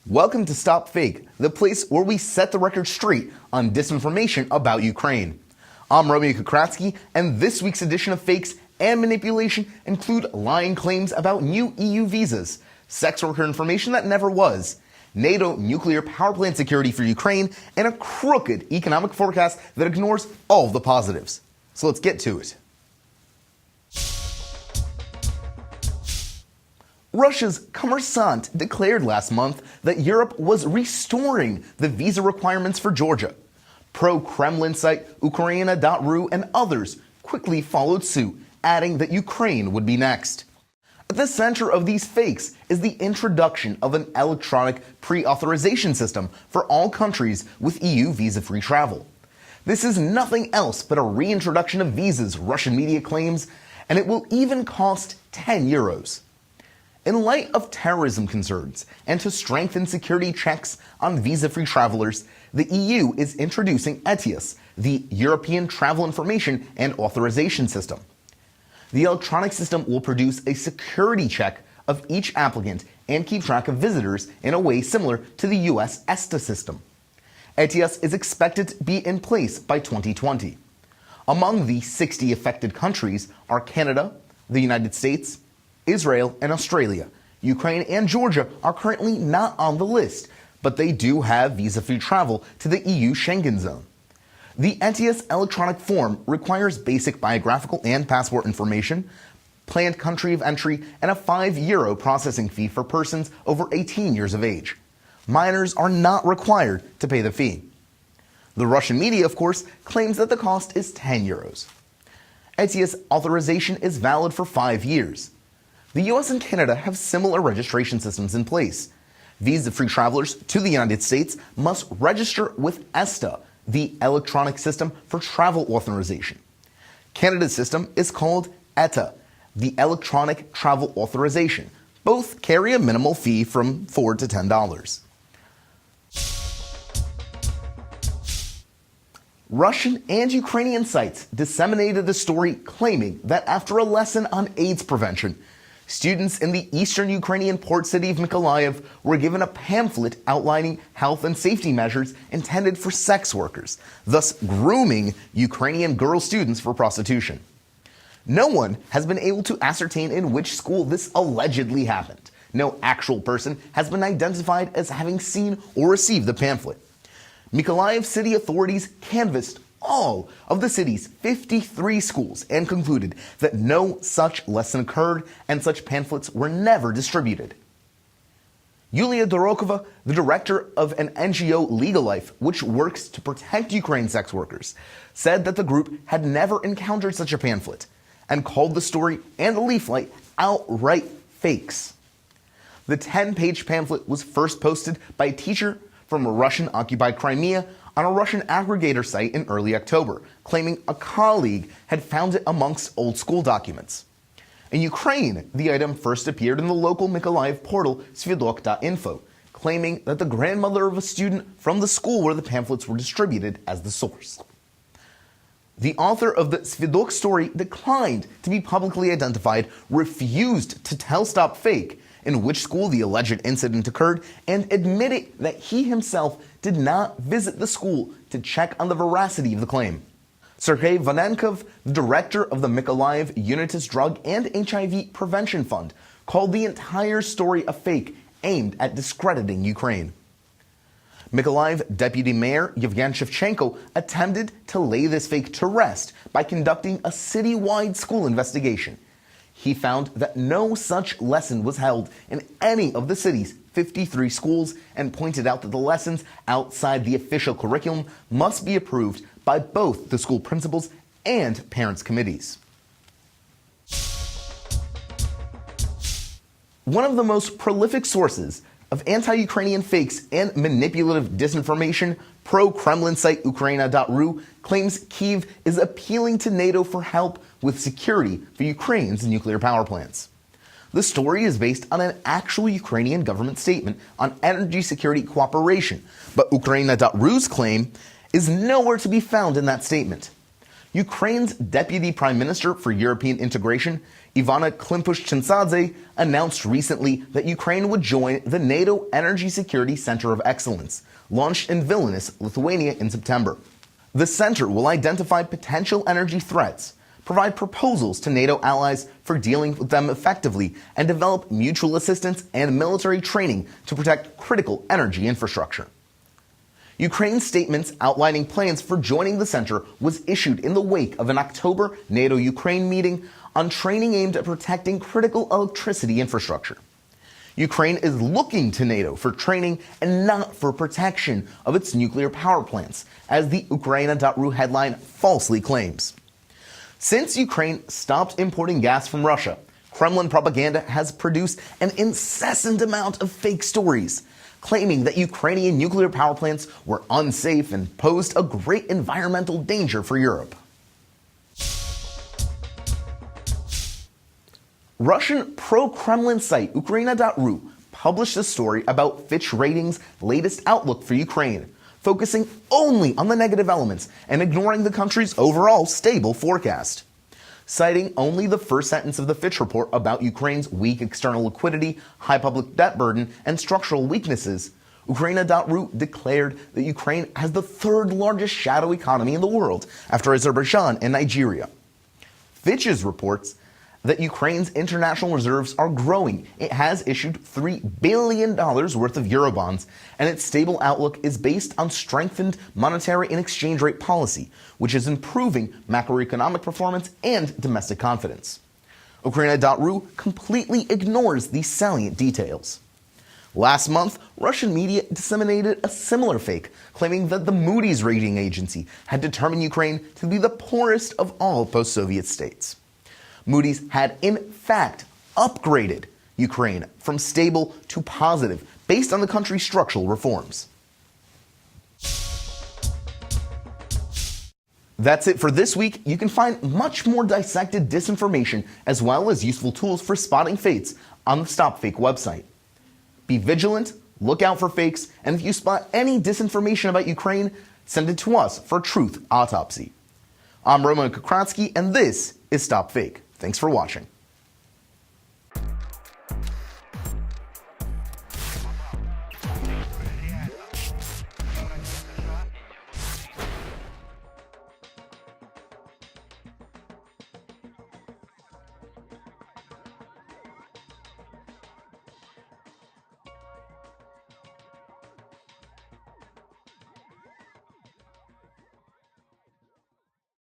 Welcome to StopFake, the place where we set the record straight on disinformation about Ukraine. I'm Romeo Kokriatsky, and this week's edition of Fakes and Manipulation include lying claims about new EU visas, sex worker information that never was, NATO nuclear power plant security for Ukraine, and a crooked economic forecast that ignores all of the positives. So let's get to it. Russia's Kommersant declared last month that Europe was restoring the visa requirements for Georgia. Pro-Kremlin site Ukraina.ru and others quickly followed suit, adding that Ukraine would be next. At the center of these fakes is the introduction of an electronic pre-authorization system for all countries with EU visa-free travel. This is nothing else but a reintroduction of visas, Russian media claims, and it will even cost 10 euros. In light of terrorism concerns and to strengthen security checks on visa-free travelers, the EU is introducing ETIAS, the European Travel Information and Authorization System. The electronic system will produce a security check of each applicant and keep track of visitors in a way similar to the US ESTA system. ETIAS is expected to be in place by 2020. Among the 60 affected countries are Canada, the United States, Israel, and Australia. Ukraine and Georgia are currently not on the list, but they do have visa-free travel to the EU Schengen zone. The ETIAS electronic form requires basic biographical and passport information, planned country of entry, and a €5 processing fee for persons over 18 years of age. Minors are not required to pay the fee. The Russian media, of course, claims that the cost is 10 euros. ETIAS authorization is valid for 5 years. The US and Canada have similar registration systems in place. Visa-free travelers to the United States must register with ESTA, the electronic system for travel authorization. Canada's system is called ETA, the electronic travel authorization. Both carry a minimal fee from $4 to $10. Russian and Ukrainian sites disseminated the story claiming that after a lesson on AIDS prevention, students in the eastern Ukrainian port city of Mykolaiv were given a pamphlet outlining health and safety measures intended for sex workers, thus grooming Ukrainian girl students for prostitution. No one has been able to ascertain in which school this allegedly happened. No actual person has been identified as having seen or received the pamphlet. Mykolaiv city authorities canvassed all of the city's 53 schools and concluded that no such lesson occurred and such pamphlets were never distributed. Yulia Dorokova, the director of an NGO Legal Life, which works to protect Ukraine sex workers, said that the group had never encountered such a pamphlet and called the story and the leaflet outright fakes. The 10-page pamphlet was first posted by a teacher from a Russian-occupied Crimea on a Russian aggregator site in early October, claiming a colleague had found it amongst old school documents. In Ukraine, the item first appeared in the local Mykolaiv portal Svidok.info, claiming that the grandmother of a student from the school where the pamphlets were distributed as the source. The author of the Svidok story declined to be publicly identified, refused to tell StopFake in which school the alleged incident occurred, and admitted that he himself did not visit the school to check on the veracity of the claim. Sergei Vanenkov, the director of the Mykolaiv Unitas Drug and HIV Prevention Fund, called the entire story a fake aimed at discrediting Ukraine. Mykolaiv Deputy Mayor Yevgen Shevchenko attempted to lay this fake to rest by conducting a citywide school investigation. He found that no such lesson was held in any of the city's 53 schools and pointed out that the lessons outside the official curriculum must be approved by both the school principals and parents' committees. One of the most prolific sources of anti-Ukrainian fakes and manipulative disinformation, pro-Kremlin site Ukraina.ru claims Kyiv is appealing to NATO for help with security for Ukraine's nuclear power plants. The story is based on an actual Ukrainian government statement on energy security cooperation, but Ukraina.ru's claim is nowhere to be found in that statement. Ukraine's Deputy Prime Minister for European Integration, Ivana Klimpoush-Chintzadze, announced recently that Ukraine would join the NATO Energy Security Center of Excellence, launched in Vilnius, Lithuania in September. The center will identify potential energy threats, provide proposals to NATO allies for dealing with them effectively, and develop mutual assistance and military training to protect critical energy infrastructure. Ukraine's statements outlining plans for joining the center was issued in the wake of an October NATO-Ukraine meeting on training aimed at protecting critical electricity infrastructure. Ukraine is looking to NATO for training and not for protection of its nuclear power plants, as the Ukraina.ru headline falsely claims. Since Ukraine stopped importing gas from Russia, Kremlin propaganda has produced an incessant amount of fake stories, claiming that Ukrainian nuclear power plants were unsafe and posed a great environmental danger for Europe. Russian pro-Kremlin site Ukraina.ru published a story about Fitch Ratings' latest outlook for Ukraine, focusing only on the negative elements and ignoring the country's overall stable forecast. Citing only the first sentence of the Fitch report about Ukraine's weak external liquidity, high public debt burden, and structural weaknesses, Ukraina.ru declared that Ukraine has the third largest shadow economy in the world, after Azerbaijan and Nigeria. Fitch's reports that Ukraine's international reserves are growing. It has issued $3 billion worth of Eurobonds, and its stable outlook is based on strengthened monetary and exchange rate policy, which is improving macroeconomic performance and domestic confidence. Ukraina.ru completely ignores these salient details. Last month, Russian media disseminated a similar fake, claiming that the Moody's rating agency had determined Ukraine to be the poorest of all post-Soviet states. Moody's had, in fact, upgraded Ukraine from stable to positive based on the country's structural reforms. That's it for this week. You can find much more dissected disinformation as well as useful tools for spotting fakes on the StopFake website. Be vigilant, look out for fakes, and if you spot any disinformation about Ukraine, send it to us for a truth autopsy. I'm Romeo Kokriatsky, and this is StopFake. Thanks for watching.